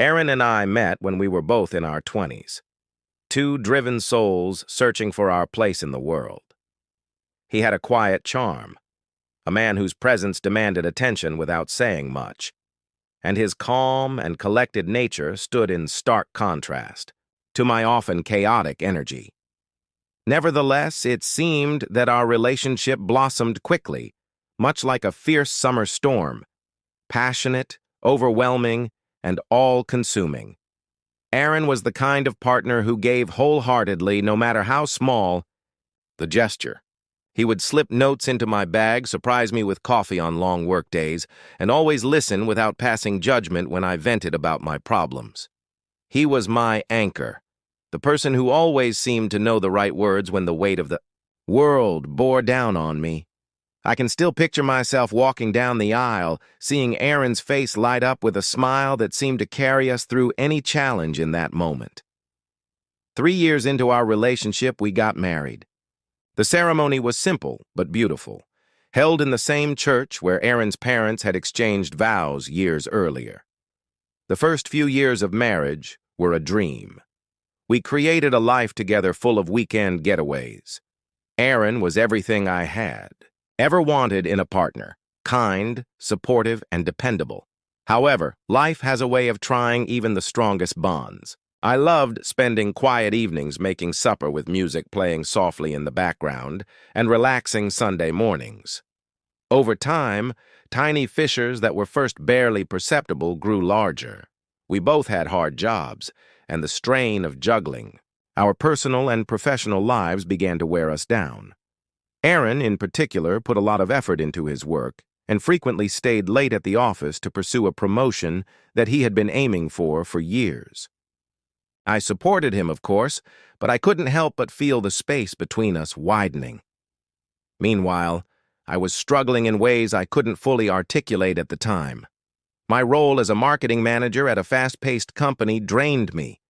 Aaron and I met when we were both in our 20s, two driven souls searching for our place in the world. He had a quiet charm, a man whose presence demanded attention without saying much, and his calm and collected nature stood in stark contrast to my often chaotic energy. Nevertheless, it seemed that our relationship blossomed quickly, much like a fierce summer storm, passionate, overwhelming, and all-consuming. Aaron was the kind of partner who gave wholeheartedly, no matter how small, the gesture. He would slip notes into my bag, surprise me with coffee on long work days, and always listen without passing judgment when I vented about my problems. He was my anchor, the person who always seemed to know the right words when the weight of the world bore down on me. I can still picture myself walking down the aisle, seeing Aaron's face light up with a smile that seemed to carry us through any challenge in that moment. 3 years into our relationship, we got married. The ceremony was simple but beautiful, held in the same church where Aaron's parents had exchanged vows years earlier. The first few years of marriage were a dream. We created a life together full of weekend getaways. Aaron was everything I had ever wanted in a partner: kind, supportive, and dependable. However, life has a way of trying even the strongest bonds. I loved spending quiet evenings making supper with music playing softly in the background and relaxing Sunday mornings. Over time, tiny fissures that were first barely perceptible grew larger. We both had hard jobs, and the strain of juggling our personal and professional lives began to wear us down. Aaron, in particular, put a lot of effort into his work and frequently stayed late at the office to pursue a promotion that he had been aiming for years. I supported him, of course, but I couldn't help but feel the space between us widening. Meanwhile, I was struggling in ways I couldn't fully articulate at the time. My role as a marketing manager at a fast-paced company drained me.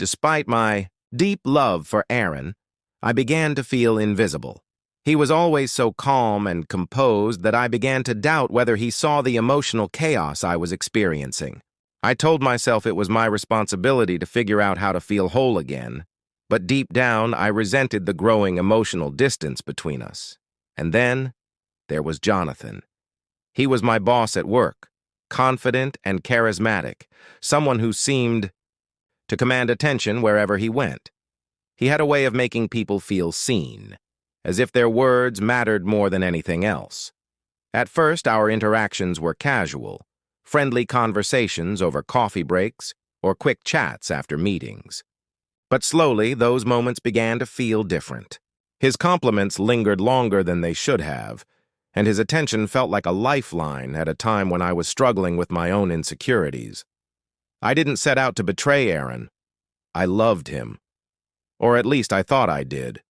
Despite my deep love for Aaron, I began to feel invisible. He was always so calm and composed that I began to doubt whether he saw the emotional chaos I was experiencing. I told myself it was my responsibility to figure out how to feel whole again, but deep down I resented the growing emotional distance between us. And then there was Jonathan. He was my boss at work, confident and charismatic, someone who seemed to command attention wherever he went. He had a way of making people feel seen, as if their words mattered more than anything else. At first, our interactions were casual, friendly conversations over coffee breaks or quick chats after meetings. But slowly, those moments began to feel different. His compliments lingered longer than they should have, and his attention felt like a lifeline at a time when I was struggling with my own insecurities. I didn't set out to betray Aaron. I loved him. Or at least I thought I did.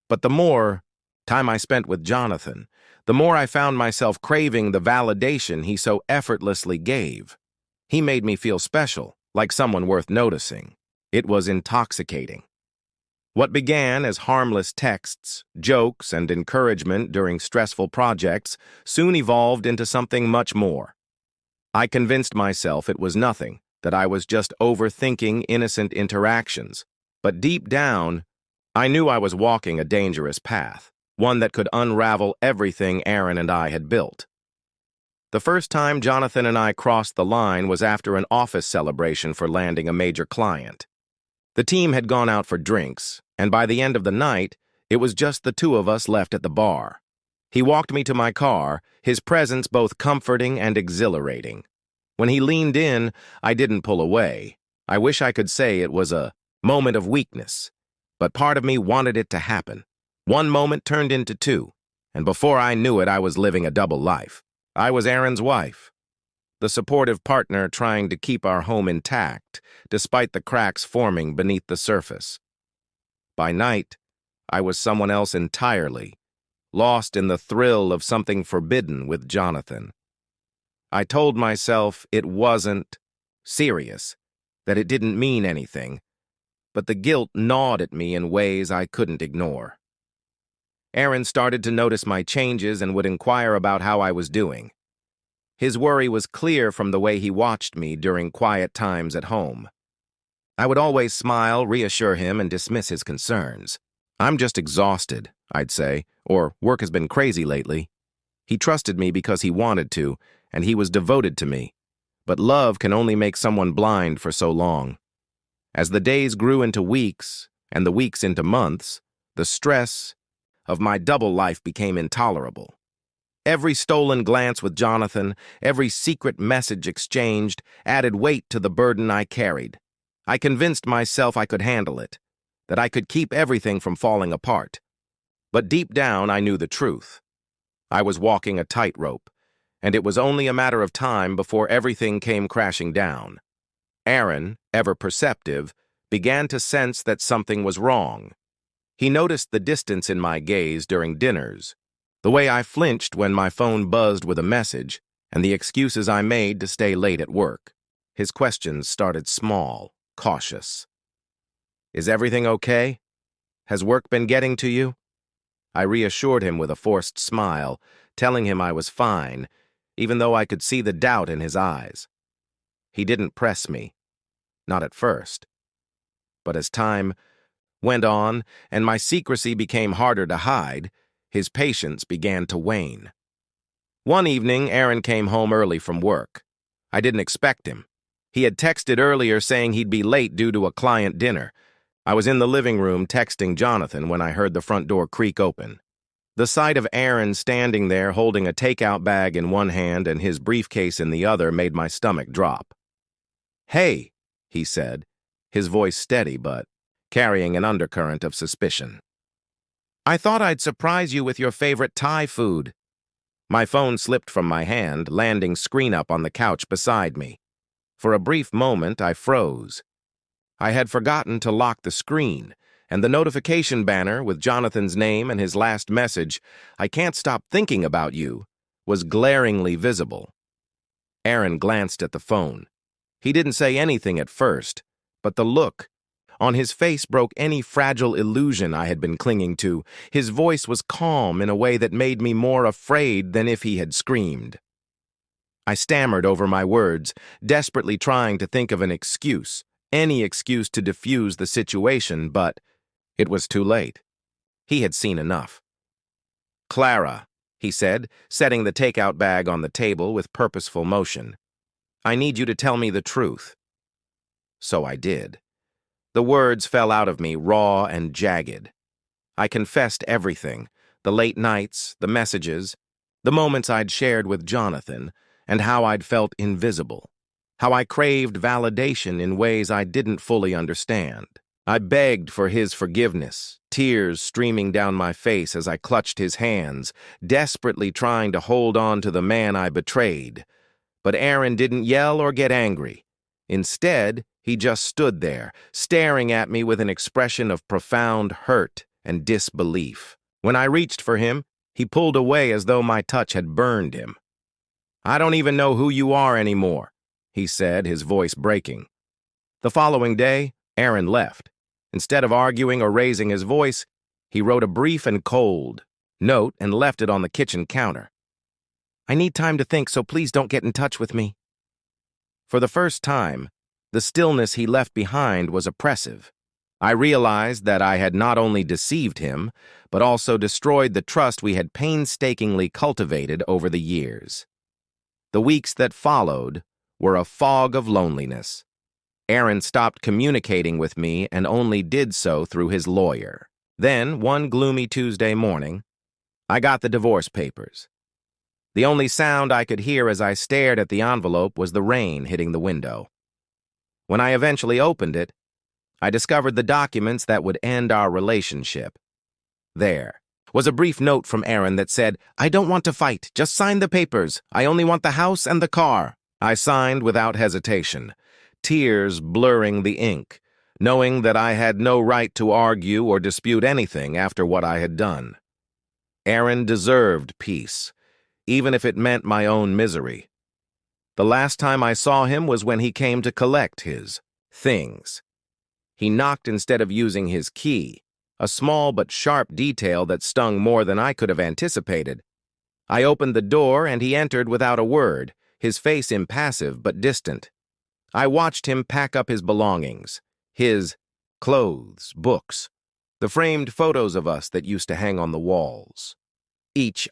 But the more time I spent with Jonathan, the more I found myself craving the validation he so effortlessly gave. He made me feel special, like someone worth noticing. It was intoxicating. What began as harmless texts, jokes, and encouragement during stressful projects soon evolved into something much more. I convinced myself it was nothing, that I was just overthinking innocent interactions. But deep down, I knew I was walking a dangerous path, one that could unravel everything Aaron and I had built. The first time Jonathan and I crossed the line was after an office celebration for landing a major client. The team had gone out for drinks, and by the end of the night, it was just the two of us left at the bar. He walked me to my car, his presence both comforting and exhilarating. When he leaned in, I didn't pull away. I wish I could say it was a moment of weakness, but part of me wanted it to happen. One moment turned into two, and before I knew it, I was living a double life. I was Aaron's wife, the supportive partner trying to keep our home intact, despite the cracks forming beneath the surface. By night, I was someone else entirely, lost in the thrill of something forbidden with Jonathan. I told myself it wasn't serious, that it didn't mean anything, but the guilt gnawed at me in ways I couldn't ignore. Aaron started to notice my changes and would inquire about how I was doing. His worry was clear from the way he watched me during quiet times at home. I would always smile, reassure him, and dismiss his concerns. "I'm just exhausted," I'd say, or "work has been crazy lately." He trusted me because he wanted to, and he was devoted to me. But love can only make someone blind for so long. As the days grew into weeks, and the weeks into months, the stress of my double life became intolerable. Every stolen glance with Jonathan, every secret message exchanged, added weight to the burden I carried. I convinced myself I could handle it, that I could keep everything from falling apart. But deep down, I knew the truth. I was walking a tightrope, and it was only a matter of time before everything came crashing down. Aaron, ever perceptive, began to sense that something was wrong. He noticed the distance in my gaze during dinners, the way I flinched when my phone buzzed with a message, and the excuses I made to stay late at work. His questions started small, cautious. "Is everything okay? Has work been getting to you?" I reassured him with a forced smile, telling him I was fine, even though I could see the doubt in his eyes. He didn't press me, not at first. But as time went on and my secrecy became harder to hide, his patience began to wane. One evening, Aaron came home early from work. I didn't expect him. He had texted earlier saying he'd be late due to a client dinner. I was in the living room texting Jonathan when I heard the front door creak open. The sight of Aaron standing there holding a takeout bag in one hand and his briefcase in the other made my stomach drop. "Hey," he said, his voice steady but carrying an undercurrent of suspicion. "I thought I'd surprise you with your favorite Thai food." My phone slipped from my hand, landing screen up on the couch beside me. For a brief moment, I froze. I had forgotten to lock the screen, and the notification banner with Jonathan's name and his last message, "I can't stop thinking about you," was glaringly visible. Aaron glanced at the phone. He didn't say anything at first, but the look on his face broke any fragile illusion I had been clinging to. His voice was calm in a way that made me more afraid than if he had screamed. I stammered over my words, desperately trying to think of an excuse, any excuse to diffuse the situation, but it was too late. He had seen enough. "Clara," he said, setting the takeout bag on the table with purposeful motion, "I need you to tell me the truth." So I did. The words fell out of me raw and jagged. I confessed everything, the late nights, the messages, the moments I'd shared with Jonathan, and how I'd felt invisible, how I craved validation in ways I didn't fully understand. I begged for his forgiveness, tears streaming down my face as I clutched his hands, desperately trying to hold on to the man I betrayed. But Aaron didn't yell or get angry. Instead, he just stood there, staring at me with an expression of profound hurt and disbelief. When I reached for him, he pulled away as though my touch had burned him. "I don't even know who you are anymore," he said, his voice breaking. The following day, Aaron left. Instead of arguing or raising his voice, he wrote a brief and cold note and left it on the kitchen counter. "I need time to think, so please don't get in touch with me." For the first time, the stillness he left behind was oppressive. I realized that I had not only deceived him, but also destroyed the trust we had painstakingly cultivated over the years. The weeks that followed were a fog of loneliness. Aaron stopped communicating with me and only did so through his lawyer. Then, one gloomy Tuesday morning, I got the divorce papers. The only sound I could hear as I stared at the envelope was the rain hitting the window. When I eventually opened it, I discovered the documents that would end our relationship. There was a brief note from Aaron that said, "I don't want to fight, just sign the papers. I only want the house and the car." I signed without hesitation, tears blurring the ink, knowing that I had no right to argue or dispute anything after what I had done. Aaron deserved peace, even if it meant my own misery. The last time I saw him was when he came to collect his things. He knocked instead of using his key, a small but sharp detail that stung more than I could have anticipated. I opened the door and he entered without a word, his face impassive but distant. I watched him pack up his belongings, his clothes, books, the framed photos of us that used to hang on the walls. Each